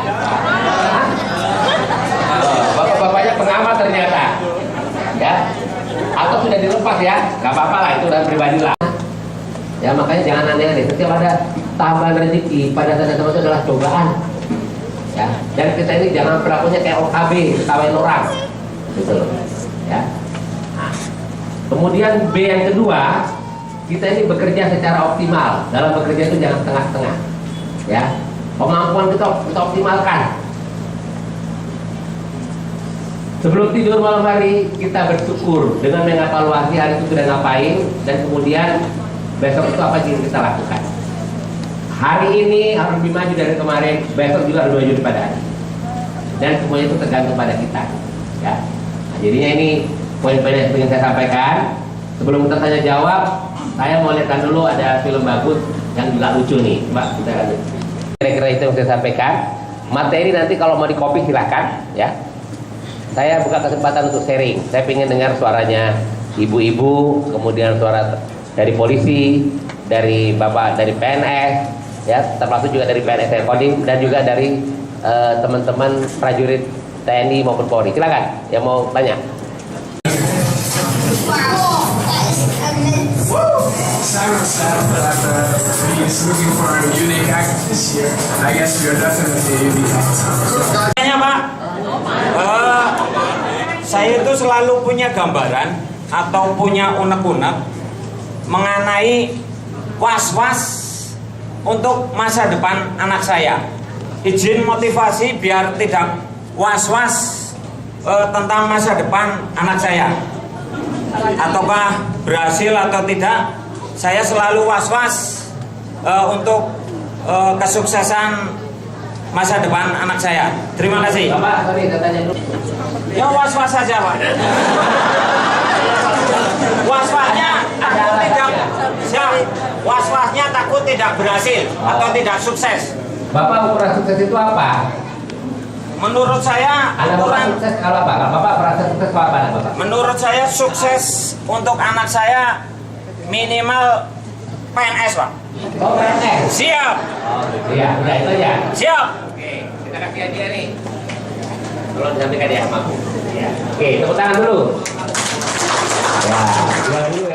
Bapak-bapaknya pengamat ternyata, ya. Atau sudah dilepas ya, nggak apa-apa lah, itu udah pribadi lah. Ya makanya jangan aneh-aneh. Setiap ada tambahan rezeki pada saat itu adalah cobaan. Ya, dan kita ini jangan perilakunya kayak OKB, ketawain orang, gitu loh. Ya. Nah, kemudian B yang kedua, kita ini bekerja secara optimal. Dalam bekerja itu jangan setengah-setengah. Ya, kemampuan kita optimalkan. Sebelum tidur malam hari kita bersyukur dengan mengevaluasi hari itu sudah ngapain dan kemudian besok itu apa yang kita lakukan. Hari ini harus lebih maju dari kemarin, besok juga harus maju daripada hari. Dan semuanya itu tergantung pada kita. Ya. Nah, jadinya ini poin-poin yang ingin saya sampaikan. Sebelum kita tanya jawab, saya mau lihatkan dulu ada film bagus yang juga lucu nih. Mbak, kita lanjut. Kira-kira itu yang saya sampaikan. Materi nanti kalau mau di copy silahkan, ya. Saya buka kesempatan untuk sharing. Saya ingin dengar suaranya ibu-ibu, kemudian suara dari polisi, dari bapak, dari PNS, ya, termasuk juga dari PNS dan Kodim, dan juga dari teman-teman prajurit TNI maupun Polri. Silakan, yang mau tanya.
Simon said that he's looking for a unique act this year. I guess we are definitely a unique act.
Tanya Pak, saya itu selalu punya gambaran atau punya unek-unek mengenai was-was untuk masa depan anak saya. Izin motivasi biar tidak was-was tentang masa depan anak saya. Ataukah berhasil atau tidak, saya selalu was-was untuk kesuksesan masa depan anak saya. Terima kasih.
Bapak, sorry, saya tanya dulu.
Ya was-was saja Pak. Was-wasnya takut tidak, siap. Was-wasnya takut tidak berhasil atau tidak sukses.
Bapak ukuran sukses itu apa?
Menurut saya
Anak Bapak sukses kalau apa? Kalau Bapak merasa sukses kalau apa anak Bapak?
menurut saya sukses untuk anak saya minimal PNS Pak.
Oh, PNS.
Siap.
Oh, iya, udah itu aja.
Siap.
Oke, kita kasih hadiah nih. Tolong disampaikan ya, mampu. Ya. Oke, tepuk tangan dulu. Ya, dua dulu.